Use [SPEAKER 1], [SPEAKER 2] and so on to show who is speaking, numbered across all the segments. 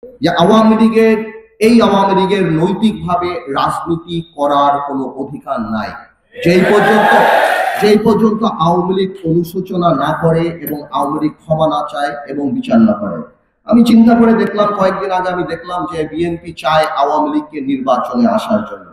[SPEAKER 1] যে আওয়ামী লীগের নৈতিকভাবে রাজনীতি করার কোনো অধিকার নাই। যেই পর্যন্ত যেই পর্যন্ত আওয়ামী লীগ অনুশোচনা না করে এবং আওয়ামী লীগ ক্ষমা না চায় এবং বিচার না করে। আমি চিন্তা করে দেখলাম, কয়েকদিন আগে আমি দেখলাম যে বিএনপি চায় আওয়ামী লীগকে নির্বাচনে আসার জন্য।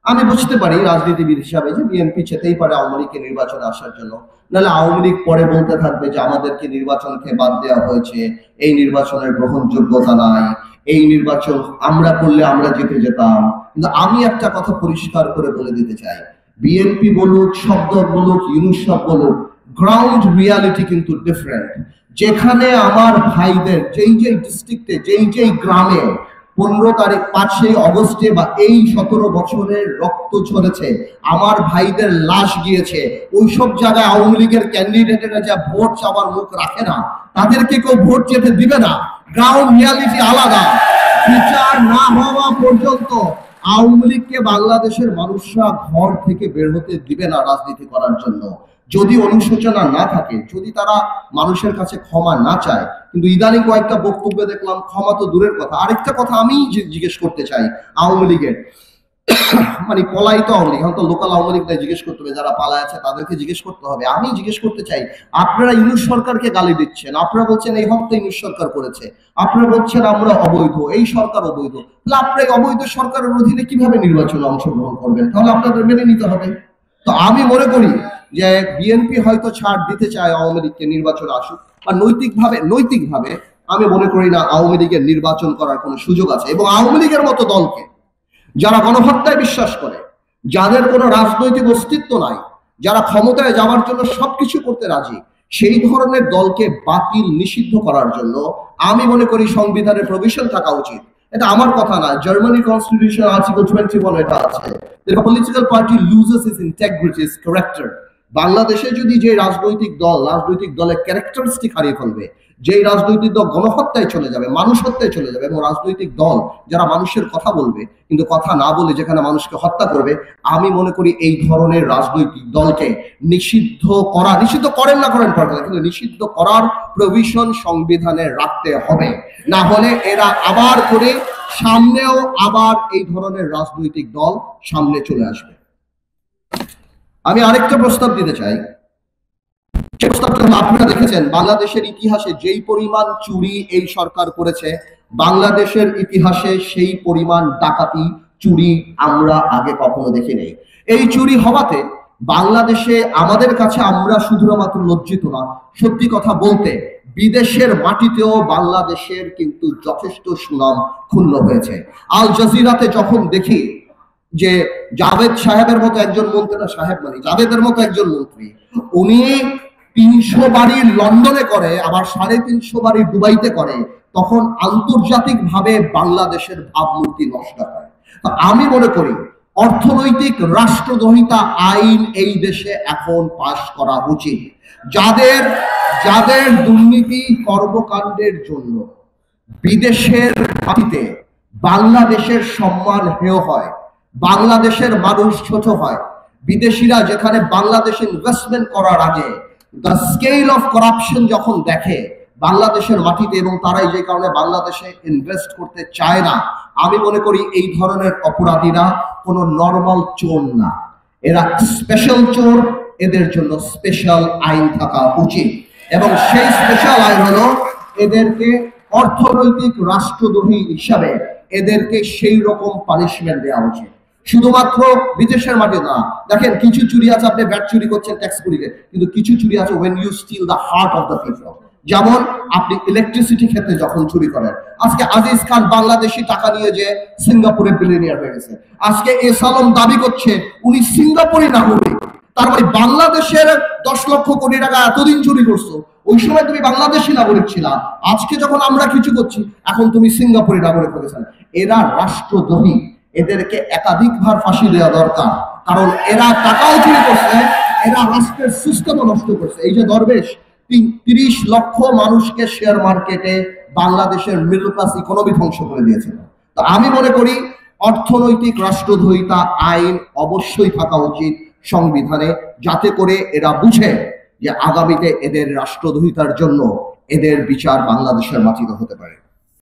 [SPEAKER 1] আমি বুঝতে পারি রাজনীতিবিদ হিসাবে যে বিএনপি চেতেই পারে আওয়ামী লীগকে নির্বাচনে আসার জন্য, নাহলে আওয়ামী লীগ পরে বলতে থাকবে যে আমাদেরকে নির্বাচন থেকে বাদ দেওয়া হয়েছে, এই নির্বাচনের গ্রহণযোগ্যতা নাই, এই নির্বাচন আমরা করলে আমরা জিতে যেতাম। কিন্তু আমি একটা কথা পরিষ্কার করে বলে দিতে চাই, বিএনপি বলুক, শব্দ বলুক, ইউনুস সাহেব বলুক, গ্রাউন্ড রিয়ালিটি কিন্তু ডিফারেন্ট। যেখানে আমার ভাইদের যেই যেই ডিস্ট্রিক্টে যেই যেই গ্রামে 5ই অগস্টে বা এই 17 বছরের রক্ত ঝরেছে, আমার ভাইদের লাশ গিয়েছে, ওইসব জায়গায় আওয়ামী লীগের ক্যান্ডিডেটেরা যা ভোট চাওয়ার মুখ রাখে না, তাদেরকে কেউ ভোট যেতে দিবে না। গ্রাউন্ড রিয়ালিটি আলাদা। বিচার না হওয়া পর্যন্ত আওয়ামী লীগকে বাংলাদেশের মানুষরা ঘর থেকে বের হতে দিবে না রাজনীতি করার জন্য। যদি অনুশোচনা না থাকে, যদি তারা মানুষের কাছে ক্ষমা না চায়। কিন্তু ইদানিং কয়েকটা বক্তব্যে দেখলাম ক্ষমা তো দূরের কথা। আরেকটা কথা আমি জিজ্ঞেস করতে চাই আওয়ামী লীগের, মানে পলায়িত আওয়ামী লীগ, এখন তো লোকাল আওয়ামী লীগ জিজ্ঞেস করতে হবে, যারা পালায় আছে তাদেরকে জিজ্ঞেস করতে হবে। আমি জিজ্ঞেস করতে চাই, আপনারা ইউনুস সরকারকে গালি দিচ্ছেন, আপনারা বলছেন এই হত্যা ইউনুস সরকার করেছে, আপনারা বলছেন আমরা অবৈধ, এই সরকার অবৈধ, তাহলে আপনারা অবৈধ সরকারের অধীনে কিভাবে নির্বাচনে অংশগ্রহণ করবেন? তাহলে আপনাদের মেনে নিতে হবে। তো আমি মনে করি যে বিএনপি হয়তো ছাড় দিতে চায় আওয়ামী লীগকে নির্বাচনে আসুক, আর নৈতিকভাবে আমি মনে করি না আওয়ামী লীগের নির্বাচন করার কোনো সুযোগ আছে। এবং আওয়ামী লীগের মতো দলকে, যারা গণহত্যায় বিশ্বাস করে, যাদের কোনো রাজনৈতিক অস্তিত্ব নাই, যারা ক্ষমতায় যাওয়ার জন্য সবকিছু করতে রাজি, সেই ধরনের দলকে বাতিল নিষিদ্ধ করার জন্য আমি মনে করি সংবিধানের প্রভিশন থাকা উচিত। এটা আমার কথা না, জার্মানি কনস্টিটিউশন আর্টিকেল 21 এটা আছে, political party loses it's integrity, it's character. বাংলাদেশে যদি যে রাজনৈতিক দলের ক্যারেক্টারিস্টিক হারিয়ে ফেলবে, যেই রাজনৈতিক দল গণহত্যায় চলে যাবে, মানুষ হত্যায় চলে যাবে, এবং রাজনৈতিক দল যারা মানুষের কথা বলবে কিন্তু কথা না বলে যেখানে মানুষকে হত্যা করবে, আমি মনে করি এই ধরনের রাজনৈতিক দলকে নিষিদ্ধ করেন না করেন কিন্তু নিষিদ্ধ করার প্রভিশন সংবিধানে রাখতে হবে। না হলে এরা আবার করে সামনেও আবার এই ধরনের রাজনৈতিক দল সামনে চলে আসবে। আমি আরেকটা প্রস্তাব দিতে চাই। আপনারা দেখেছেন বাংলাদেশের ইতিহাসে যেই পরিমাণ চুরি এই সরকার করেছে, বাংলাদেশের ইতিহাসে সেই পরিমাণ ডাকাতি, চুরি আমরা আগে কখনো দেখি নেই। এই চুরি হওয়াতে বাংলাদেশে আমাদের কাছে আমরা শুধুমাত্র লজ্জিত না, সত্যি কথা বলতে বিদেশের মাটিতেও বাংলাদেশের কিন্তু যথেষ্ট সুনাম ক্ষুণ্ণ হয়েছে। আল জাজিরাতে যখন দেখি যে জাভেদ সাহেবের মতো একজন মন্ত্রী, না সাহেব মানে জাভেদের মতো একজন মন্ত্রী, উনি 300 বাড়ি লন্ডনে করে, আবার 350 বাড়ি দুবাইতে করে, তখন আন্তর্জাতিক ভাবে বাংলাদেশের ভাবমূর্তি নষ্ট হয়। আমি মনে করি অর্থনৈতিক রাষ্ট্রদ্রোহিতা আইন এই দেশে এখন পাশ করা উচিত। যাদের দুর্নীতি কর্মকাণ্ডের জন্য বিদেশের মাটিতে বাংলাদেশের সম্মান হেয় হয়, বাংলাদেশের মানুষ ছোট হয়, বিদেশিরা যেখানে বাংলাদেশে ইনভেস্টমেন্ট করার আগে দ্য স্কেল অফ করাপশন যখন দেখে বাংলাদেশের মাটিতে, এবং তারাই যে কারণে বাংলাদেশে ইনভেস্ট করতে চায় না, আমি মনে করি এই ধরনের অপরাধীরা কোনো নরমাল চোর না, এরা স্পেশাল চোর। এদের জন্য স্পেশাল আইন থাকা উচিত, এবং সেই স্পেশাল আইন হলো এদেরকে অর্থনৈতিক রাষ্ট্রদ্রোহী হিসাবে এদেরকে সেই রকম পানিশমেন্ট দেওয়া উচিত। শুধুমাত্র বিদেশের মাঠে না, দেখেন কিছু চুরি আছে, আপনি ভ্যাট চুরি করছেন, ট্যাক্স চুরিকে, কিন্তু কিছু চুরি আছে when you steal the heart of the people। যেমন আপনি ইলেকট্রিসিটি ক্ষেত্রে যখন চুরি করেন, আজকে আজিজ খান বাংলাদেশি টাকা নিয়ে যে সিঙ্গাপুরে বিলিয়নিয়ার হয়ে গেছে, আজকে এস আলম দাবি করছে উনি সিঙ্গাপুরি নাগরিক। তার মানে বাংলাদেশের 10 লক্ষ কোটি টাকা এতদিন চুরি করছো, ওই সময় তুমি বাংলাদেশি নাগরিক ছিলা, আজকে যখন আমরা কিছু করছি এখন তুমি সিঙ্গাপুরি নাগরিক হয়েছেন। এরা রাষ্ট্রদ্রোহী, এদেরকে একাধিকবার ফাঁসি দেওয়া দরকার, কারণ এরা টাকাও চুরি করছে, এরা রাষ্ট্রের সিস্টেমও নষ্ট করছে। এই যে দরবেশ 30 লক্ষ মানুষকে শেয়ার মার্কেটে বাংলাদেশের মিডল ক্লাস ইকোনমি ধ্বংস করে দিয়েছিল। তো আমি মনে করি অর্থনৈতিক রাষ্ট্রদ্রোহিতা আইন অবশ্যই থাকা উচিত সংবিধানে, যাতে করে এরা বুঝে যে আগামীতে এদের রাষ্ট্রদ্রোহিতার জন্য এদের বিচার বাংলাদেশের মাটিতে হতে পারে।